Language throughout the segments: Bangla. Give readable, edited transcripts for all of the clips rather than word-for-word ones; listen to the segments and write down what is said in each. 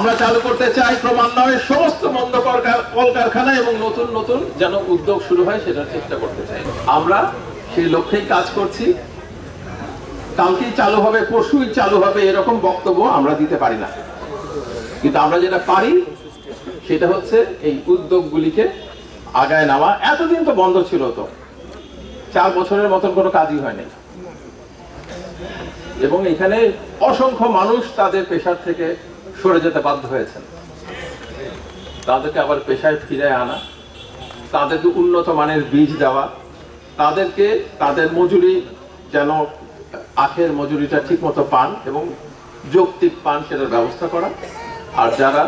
আমরা চালু করতে চাই ক্রমান্বয়ে সমস্ত বন্ধ কলকারখানা এবং নতুন নতুন যেন উদ্যোগ শুরু হয় সেটার চেষ্টা করতে চাই। আমরা সেই লক্ষ্যেই কাজ করছি। কালকেই চালু হবে, পরশুই চালু হবে এরকম বক্তব্য আমরা দিতে পারি না, কিন্তু আমরা যেটা পারি সেটা হচ্ছে এই উদ্যোগগুলিকে আগায় নেওয়া। এতদিন তো বন্ধ ছিল, তো 4 বছরের মতন কোনো কাজই হয়নি, এবং এখানে অসংখ্য মানুষ তাদের পেশার থেকে সরে যেতে বাধ্য হয়েছেন। তাদেরকে আবার পেশায় ফিরে আনা, তাদেরকে উন্নত মানের বীজ দেওয়া, তাদেরকে তাদের মজুরি যেন আখের মজুরিটা ঠিক মতো পান এবং যৌক্তিক পান সেটার ব্যবস্থা করা। আর যারা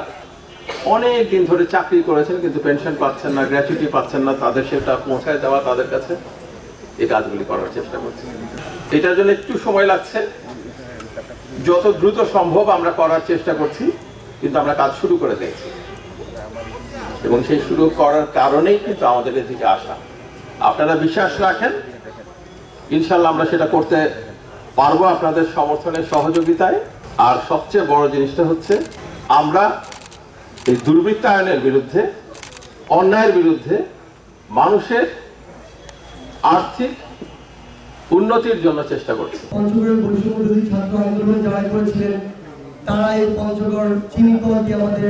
অনেক দিন ধরে চাকরি করেছেন কিন্তু পেনশন পাচ্ছেন না, গ্র্যাচুইটি পাচ্ছেন না, তাদের সেটা পৌঁছায় দেওয়া তাদের কাছে, এই কাজগুলি করার চেষ্টা করছি। এটার জন্য একটু সময় লাগছে, যত দ্রুত সম্ভব আমরা করার চেষ্টা করছি, কিন্তু আমরা কাজ শুরু করে দিয়েছি এবং সেই শুরু করার কারণেই কিন্তু আমাদের এদিকে আসা। আপনারা বিশ্বাস রাখেন, ইনশাল্লাহ আমরা সেটা করতে পারবো আপনাদের সমর্থনের সহযোগিতায়। আর সবচেয়ে বড় জিনিসটা হচ্ছে আমরা এই দুর্বৃত্তায়নের বিরুদ্ধে, অন্যায়ের বিরুদ্ধে, মানুষের আর্থিক উন্নতির জন্য চেষ্টা করছি। পঞ্চগড়ের বৈষম্য বিরোধী ছাত্র আন্দোলন যারা করেছিলেন তারা এই পঞ্চগড় চিনি কলটি আমাদের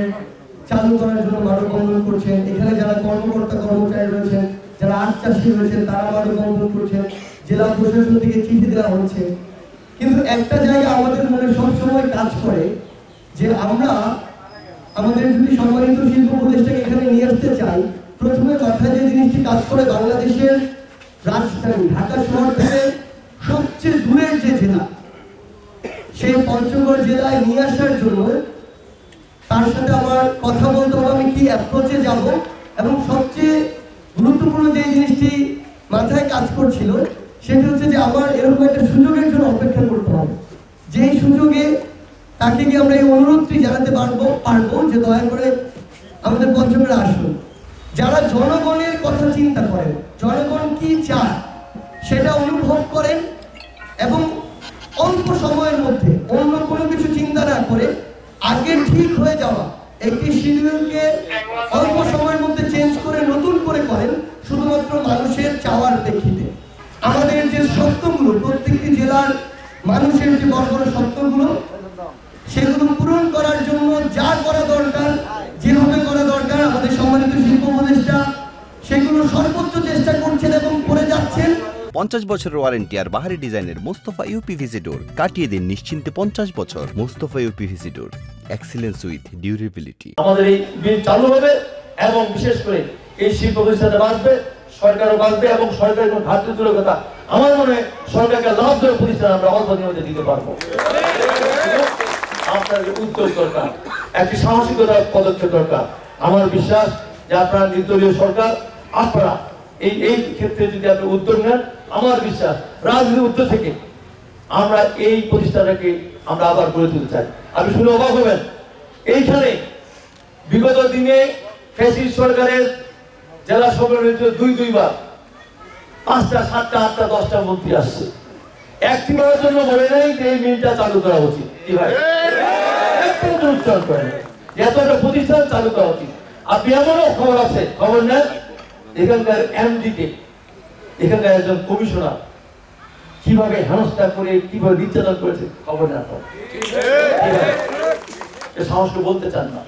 চালু করার জন্য মানববন্ধন করছেন। এখানে যারা কর্মকর্তা কর্মচারী রয়েছেন, যারা আখ চাষী রয়েছেন, তারা মানববন্ধন করছেন। জেলা প্রশাসন থেকে চিঠি দেওয়া হচ্ছে। কিন্তু একটা জায়গা আমাদের মনে সবসময় কাজ করে যে আমরা আমাদের যদি সম্মানিত শিল্প উপদেষ্টাকে এখানে নিয়ে আসতে চাই, প্রথমে মাথায় যে জিনিসটি কাজ করে, বাংলাদেশের রাজধানী ঢাকা শহর থেকে সবচেয়ে দূরের যে জেলা, সেই পঞ্চগড় জেলায় নিয়ে আসার জন্য তার সাথে আমার কথা বলতে হবে আমি কি অ্যাপ্রোচে যাব। এবং সবচেয়ে গুরুত্বপূর্ণ যে জিনিসটি মাথায় কাজ করছিল সেটা হচ্ছে যে আমার এরকম একটা সুযোগের জন্য অপেক্ষা করতে হবে, যেই সুযোগে তাকে গিয়ে আমরা এই অনুরোধটি জানাতে পারবো যে দয়া করে আমাদের পঞ্চগড়ে আসুন। যারা জনগণের কথা চিন্তা করেন, জনগণ কি চায় সেটা অনুভব করেন এবং অল্প সময়ের মধ্যে অন্য কোনো কিছু চিন্তা না করে আগে ঠিক হয়ে যাওয়া একটি শিডিউলকে অল্প সময়ের মধ্যে চেঞ্জ করে নতুন করে করেন শুধুমাত্র মানুষের চাওয়ার প্রেক্ষিতে। আমাদের যে সত্যগুলো, প্রত্যেকটি জেলার মানুষের যে বড় বড় সত্যগুলো, সেগুলো পূরণ করার জন্য যা করা দরকার, যেভাবে করা দরকার, আমাদের সম্মানিত শিল্প উপদেষ্টা সেগুলো সর্বোচ্চ চেষ্টা করছেন এবং করে যাচ্ছেন। 50 বছরের ওয়ারেন্টি আর বাহারি ডিজাইনের মুস্তফা ইউপিভিসি ডোর, কাটিয়ে দিন নিশ্চিন্তে 50 বছর। Mustafa uPVC door, excellence with durability. আমাদের এই বিল চালু হবে এবং বিশেষ করে এই শিল্প প্রতিষ্ঠানে বাঁচবে, সরকারও বাঁচবে এবং সরকারের কোনো ঘাটতি দূরের কথা আমার মনে হয় সরকারকে লাভজনক প্রতিষ্ঠান আমরা অল্প দিনের মধ্যে দিতে পারবো। আপনার উদ্যোগ দরকার, একটি সাহসিকতার পদক্ষেপ দরকার। আমার বিশ্বাস যে আপনারা নির্দলীয় সরকার, আপনারা এই ক্ষেত্রে যদি আপনি উদ্যোগ নেন, আমার বিশ্বাস রাজনীতির উদ্যোগ থেকে আমরা এই প্রতিষ্ঠানটাকে আমরা আবার গড়ে তুলতে চাই। আপনি শুনে অবাক হবেন, এইখানে বিগত দিনে ফ্যাসিস্ট সরকারের জেলা সম্মেলনের দুইবার 5টা 7টা 8টা 10টা মন্ত্রী আসছে, একটিবারের জন্য বলে নেই যে এই মিলটা চালু করা উচিত। কি ভাই, একটা উচ্চারণ করেন এত একটা প্রতিষ্ঠান চালু করা উচিত। আপনি এমনও খবর আছে, খবর নেন এখানকার এমডিকে, এখানকার একজন কমিশনার কিভাবে হেনস্থা করে, কিভাবে নির্যাতন করেছে, খবর নেন। সাহসকে বলতে চান না।